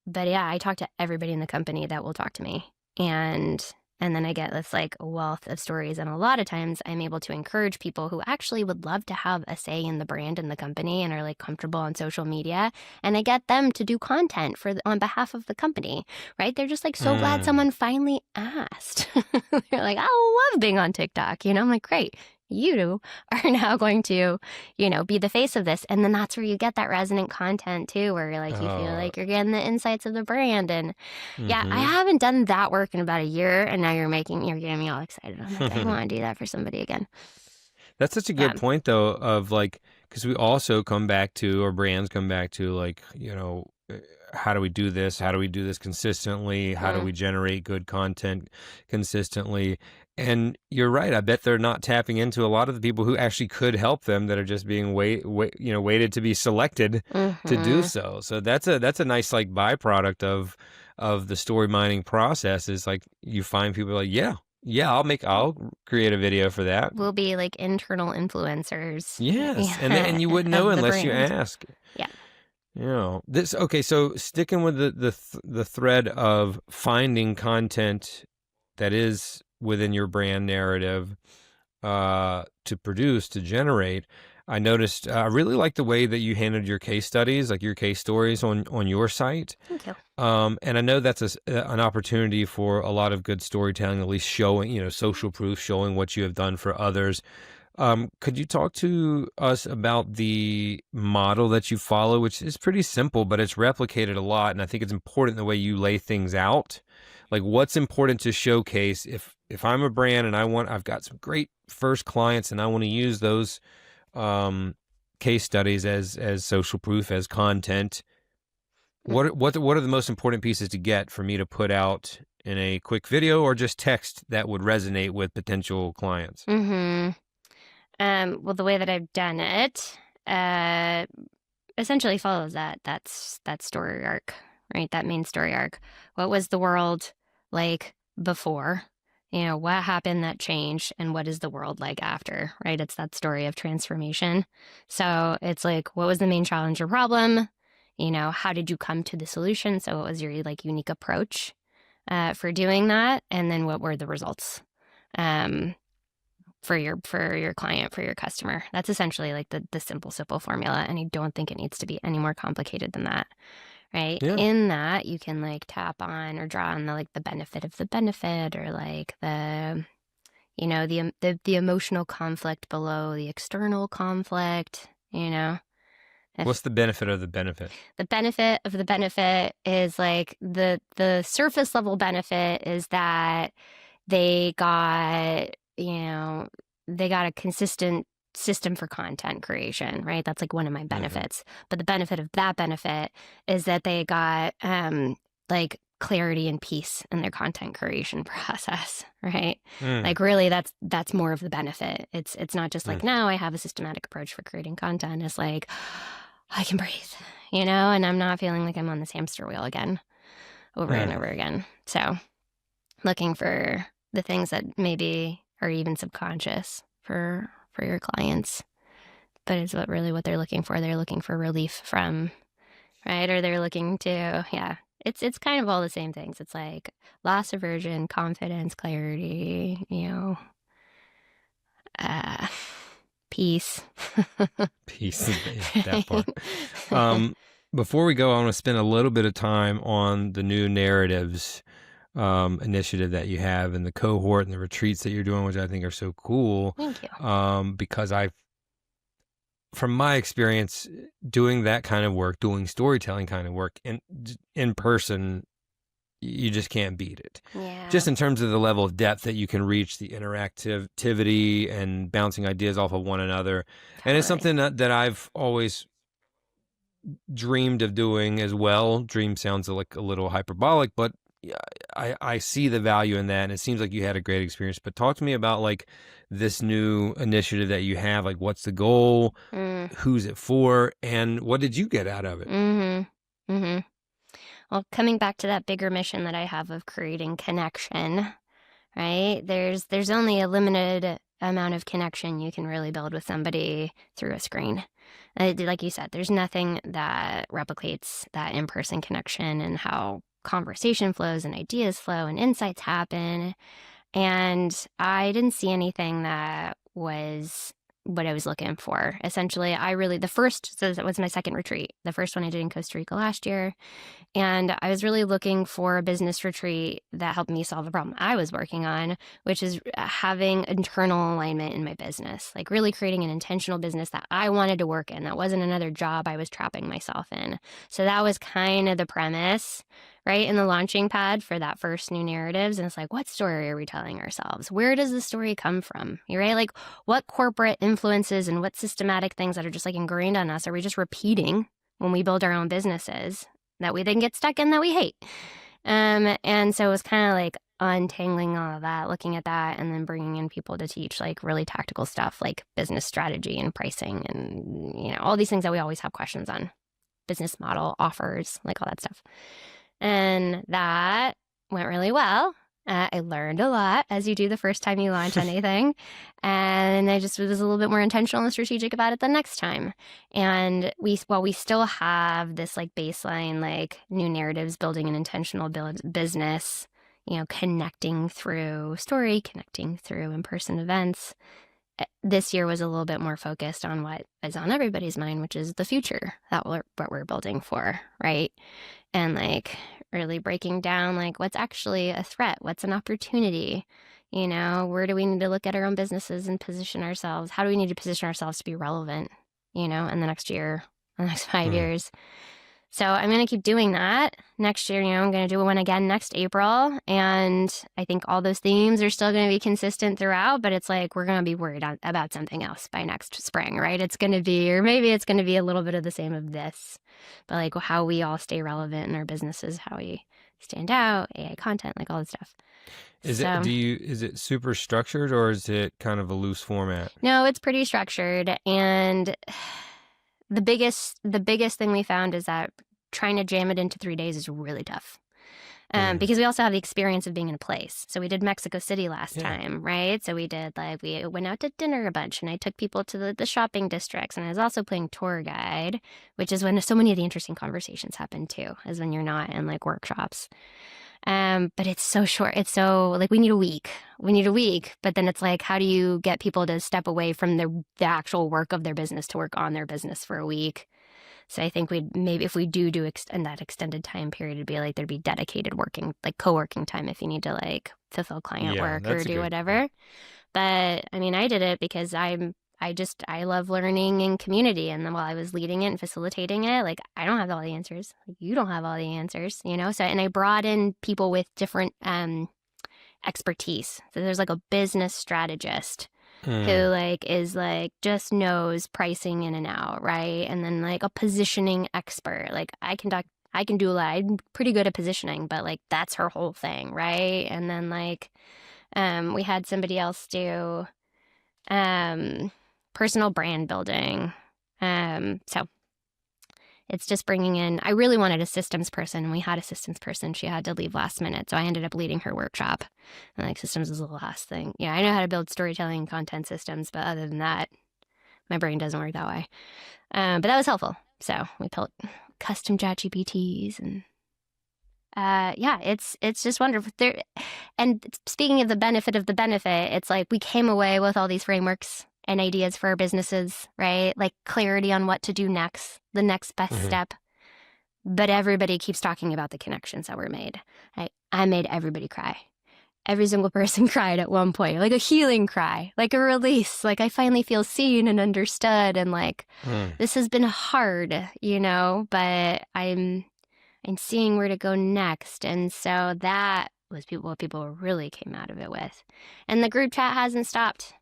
Speaker 1: But yeah, I talk to everybody in the company that will talk to me, and then I get this like wealth of stories. And a lot of times I'm able to encourage people who actually would love to have a say in the brand and the company and are like comfortable on social media. And I get them to do content on behalf of the company, right? They're just like so glad someone finally asked. They're like, I love being on TikTok. I'm like, great. You are now going to, be the face of this. And then that's where you get that resonant content too, where you're like, you feel like you're getting the insights of the brand. And yeah, I haven't done that work in about a year. And now you're getting me all excited. I'm like, I want to do that for somebody again.
Speaker 2: That's such a good point though, of like, because we also come back to, or brands come back to like, how do we do this? How do we do this consistently? How do we generate good content consistently? And you're right. I bet they're not tapping into a lot of the people who actually could help them that are just being waited to be selected to do so. So that's a nice like byproduct of the story mining process is like you find people like, yeah, I'll create a video for that.
Speaker 1: We'll be like internal influencers.
Speaker 2: Yes. And you wouldn't know unless you ask.
Speaker 1: Yeah.
Speaker 2: Okay, so sticking with the thread of finding content that is within your brand narrative to produce, to generate, I noticed I really like the way that you handled your case studies, like your case stories on your site.
Speaker 1: Thank you.
Speaker 2: And I know that's an opportunity for a lot of good storytelling, at least showing, social proof, showing what you have done for others. Could you talk to us about the model that you follow, which is pretty simple, but it's replicated a lot. And I think it's important the way you lay things out. Like what's important to showcase if I'm a brand and I've got some great first clients and I want to use those case studies as social proof, as content. What are the most important pieces to get for me to put out in a quick video or just text that would resonate with potential clients?
Speaker 1: Well, the way that I've done it, essentially follows that story arc, right? That main story arc. What was the world like before? What happened that changed, and what is the world like after, right? It's that story of transformation. So it's like, what was the main challenge or problem? How did you come to the solution? So what was your like unique approach for doing that? And then what were the results? For your client, for your customer. That's essentially like the simple formula. And I don't think it needs to be any more complicated than that, right?
Speaker 2: Yeah.
Speaker 1: In that, you can like tap on or draw on the benefit of the benefit, or like the emotional conflict below the external conflict, you know?
Speaker 2: What's the benefit of the benefit?
Speaker 1: The benefit of the benefit is like the surface level benefit is that they got, they got a consistent system for content creation, right? That's like one of my benefits. But the benefit of that benefit is that they got like clarity and peace in their content creation process, right? Like really that's more of the benefit. It's not just like now I have a systematic approach for creating content. It's like I can breathe, and I'm not feeling like I'm on this hamster wheel again over and over again. So looking for the things that maybe are even subconscious for your clients, but it's what they're looking for. They're looking for relief from, right? Or they're looking to, it's kind of all the same things. It's like loss aversion, confidence, clarity, peace.
Speaker 2: Peace, that part. Before we go, I want to spend a little bit of time on the new narratives initiative that you have and the cohort and the retreats that you're doing, which I think are so cool.
Speaker 1: Thank you.
Speaker 2: Because from my experience doing that kind of work, doing storytelling kind of work in person, you just can't beat it.
Speaker 1: Yeah.
Speaker 2: Just in terms of the level of depth that you can reach, the interactivity and bouncing ideas off of one another.
Speaker 1: Totally.
Speaker 2: And it's something that I've always dreamed of doing as well. Dream sounds like a little hyperbolic, but I see the value in that, and it seems like you had a great experience. But talk to me about like this new initiative that you have. Like, what's the goal? Who's it for? And what did you get out of it?
Speaker 1: Well, coming back to that bigger mission that I have of creating connection, right? There's only a limited amount of connection you can really build with somebody through a screen. Like you said, there's nothing that replicates that in-person connection and how conversation flows and ideas flow and insights happen. And I didn't see anything that was what I was looking for. Essentially, so that was my second retreat. The first one I did in Costa Rica last year. And I was really looking for a business retreat that helped me solve a problem I was working on, which is having internal alignment in my business, like really creating an intentional business that I wanted to work in. That wasn't another job I was trapping myself in. So that was kind of the premise, right, in the launching pad for that first new narratives. And it's like, what story are we telling ourselves? Where does the story come from? You're right. Like what corporate influences and what systematic things that are just like ingrained on us are we just repeating when we build our own businesses that we then get stuck in that we hate? And so it was kind of like untangling all of that, looking at that, and then bringing in people to teach like really tactical stuff like business strategy and pricing and, all these things that we always have questions on, business model, offers, like all that stuff. And that went really well. I learned a lot, as you do the first time you launch anything. And I just was a little bit more intentional and strategic about it the next time. And we still have this like baseline, like new narratives, building an intentional business, connecting through story, connecting through in-person events. This year was a little bit more focused on what is on everybody's mind, which is the future what we're building for, right? And like really breaking down like what's actually a threat, what's an opportunity, where do we need to look at our own businesses and position ourselves? How do we need to position ourselves to be relevant, in the next year, the next 5 years? So I'm going to keep doing that next year. I'm going to do one again next April. And I think all those themes are still going to be consistent throughout, but it's like, we're going to be worried about something else by next spring, right? It's going to be, or maybe it's going to be a little bit of the same of this, but like how we all stay relevant in our businesses, how we stand out, AI content, like all this stuff.
Speaker 2: Is it super structured or is it kind of a loose format?
Speaker 1: No, it's pretty structured. And the biggest thing we found is that trying to jam it into 3 days is really tough. Because we also have the experience of being in a place. So we did Mexico City last time, right? So we went out to dinner a bunch and I took people to the shopping districts, and I was also playing tour guide, which is when so many of the interesting conversations happen too, is when you're not in like workshops. But it's so short. It's so like, we need a week, but then it's like, how do you get people to step away from the actual work of their business to work on their business for a week? So I think maybe if we do extend that extended time period, it'd be like there'd be dedicated working, like co-working time if you need to like fulfill client work or do whatever. But I mean, I did it because I I love learning in community. And then while I was leading it and facilitating it, like, I don't have all the answers. Like, you don't have all the answers, you know? So, and I brought in people with different expertise. So there's like a business strategist who like is like just knows pricing in and out, right? And then like a positioning expert. Like I can do a lot. I'm pretty good at positioning, but like that's her whole thing, right? And then like we had somebody else do personal brand building. So it's just bringing in, I really wanted a systems person, and we had a systems person. She had to leave last minute, so I ended up leading her workshop. And like, systems is the last thing. Yeah, I know how to build storytelling and content systems, but other than that, my brain doesn't work that way. But that was helpful. So we built custom ChatGPTs and yeah, it's just wonderful. There, and speaking of the benefit, it's like we came away with all these frameworks and ideas for our businesses, right? Like clarity on what to do next, the next best step. But everybody keeps talking about the connections that were made. I made everybody cry. Every single person cried at one point, like a healing cry, like a release. Like I finally feel seen and understood, and like this has been hard, you know, but I'm seeing where to go next. And so that was what people really came out of it with. And the group chat hasn't stopped.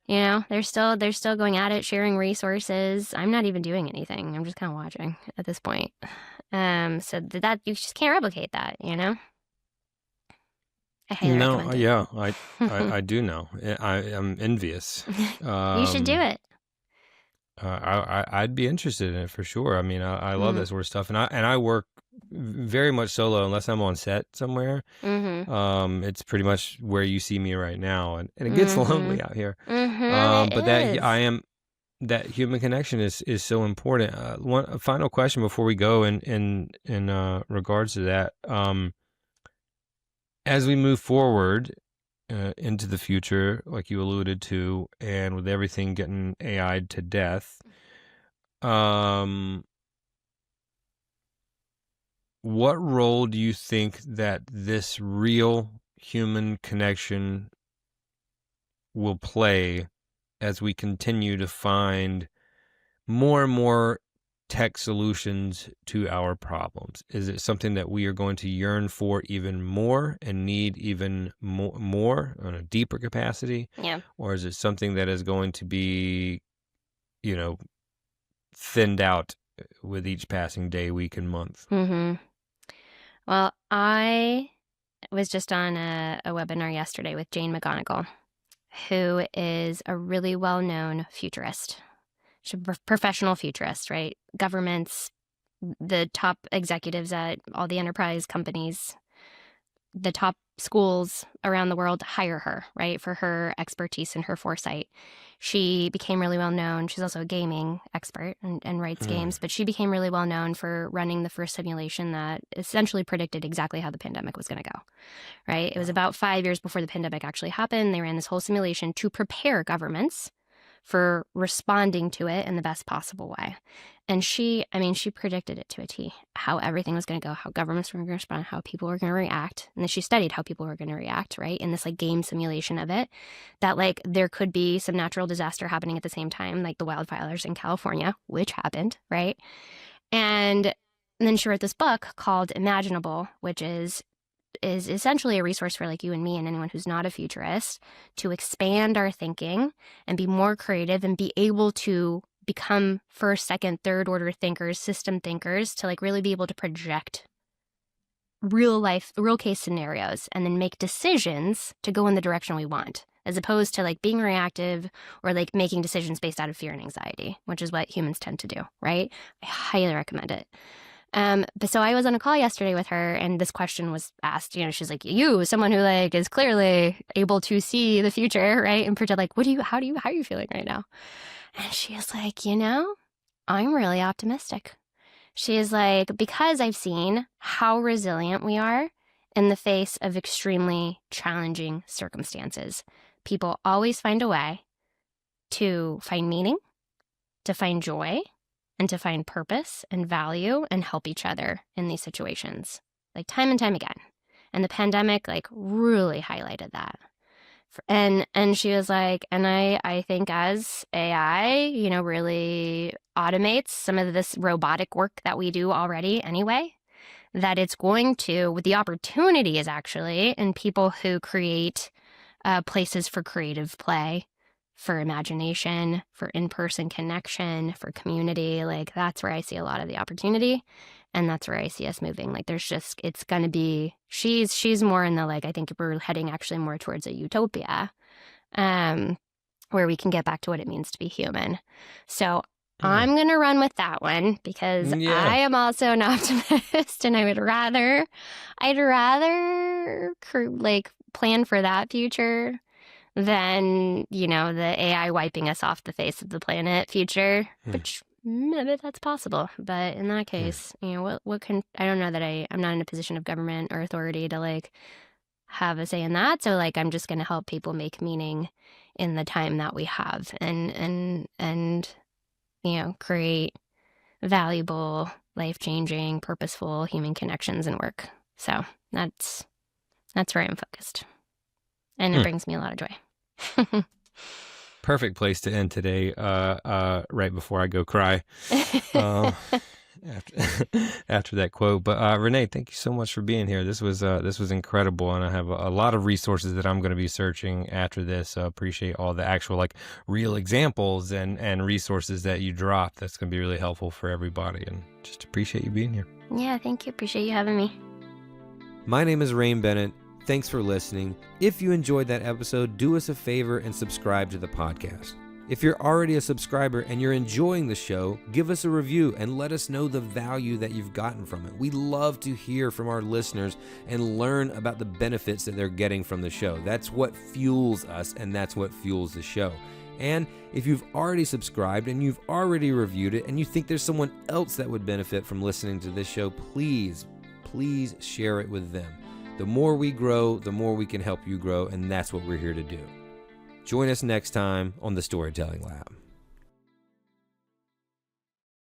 Speaker 1: You know, they're still going at it, sharing resources. I'm not even doing anything. I'm just kind of watching at this point. So that you just can't replicate that, you know? I highly recommend it.
Speaker 2: Yeah, I do know. I'm envious.
Speaker 1: You should do it.
Speaker 2: I'd be interested in it for sure. I mean, I love that sort of stuff, and I work very much solo unless I'm on set somewhere. It's pretty much where you see me right now, and it gets lonely out here. But that human connection is so important. A final question before we go in regards to that. As we move forward into the future, like you alluded to, and with everything getting AI'd to death, what role do you think that this real human connection will play as we continue to find more and more tech solutions to our problems? Is it something that we are going to yearn for even more and need even more on a deeper capacity?
Speaker 1: Yeah.
Speaker 2: Or is it something that is going to be, you know, thinned out with each passing day, week, and month?
Speaker 1: Well, I was just on a webinar yesterday with Jane McGonigal, who is a really well-known futurist. She's a professional futurist, right? Governments, the top executives at all the enterprise companies, the top schools around the world hire her, right, for her expertise and her foresight. She became really well known. She's also a gaming expert and writes games, but she became really well known for running the first simulation that essentially predicted exactly how the pandemic was going to go, right? It was about 5 years before the pandemic actually happened. They ran this whole simulation to prepare governments for responding to it in the best possible way. And she predicted it to a T, how everything was going to go, how governments were going to respond, how people were going to react. And then she studied how people were going to react, right? In this like game simulation of it, that like there could be some natural disaster happening at the same time, like the wildfires in California, which happened, right? And then she wrote this book called Imaginable, which is essentially a resource for like you and me and anyone who's not a futurist to expand our thinking and be more creative and be able to become first, second, third order thinkers, system thinkers, to like really be able to project real case scenarios and then make decisions to go in the direction we want, as opposed to like being reactive or like making decisions based out of fear and anxiety, which is what humans tend to do, right? I highly recommend it. But so I was on a call yesterday with her, and this question was asked. You know, she's like, "You, someone who like is clearly able to see the future, right?" And pretend like, how are you feeling right now? And she is like, you know, I'm really optimistic. She is like, because I've seen how resilient we are in the face of extremely challenging circumstances. People always find a way to find meaning, to find joy, and to find purpose and value and help each other in these situations, like time and time again. And the pandemic like really highlighted that. And she was like, and I think as AI, really automates some of this robotic work that we do already anyway, that it's going to, the opportunity is actually in people who create places for creative play, for imagination, for in-person connection, for community. Like, that's where I see a lot of the opportunity. And that's where I see us moving. Like, it's going to be, she's more in the, like, I think we're heading actually more towards a utopia, where we can get back to what it means to be human. So I'm going to run with that one because I am also an optimist, and I'd rather like plan for that future than, the AI wiping us off the face of the planet future, which maybe that's possible. But in that case, what can, I don't know that I'm not in a position of government or authority to like have a say in that. So like, I'm just going to help people make meaning in the time that we have and create valuable, life-changing, purposeful human connections and work. So that's where I'm focused. And it brings me a lot of joy.
Speaker 2: Perfect place to end today, right before I go cry after that quote. But Renee, thank you so much for being here. This was incredible, and I have a lot of resources that I'm going to be searching after this. Appreciate all the actual like real examples and resources that you dropped. That's going to be really helpful for everybody, and just appreciate you being here.
Speaker 1: Yeah, thank you. Appreciate you having me.
Speaker 2: My name is Rain Bennett. Thanks for listening. If you enjoyed that episode, do us a favor and subscribe to the podcast. If you're already a subscriber and you're enjoying the show, give us a review and let us know the value that you've gotten from it. We love to hear from our listeners and learn about the benefits that they're getting from the show. That's what fuels us, and that's what fuels the show. And if you've already subscribed and you've already reviewed it and you think there's someone else that would benefit from listening to this show, please share it with them. The more we grow, the more we can help you grow, and that's what we're here to do. Join us next time on the Storytelling Lab.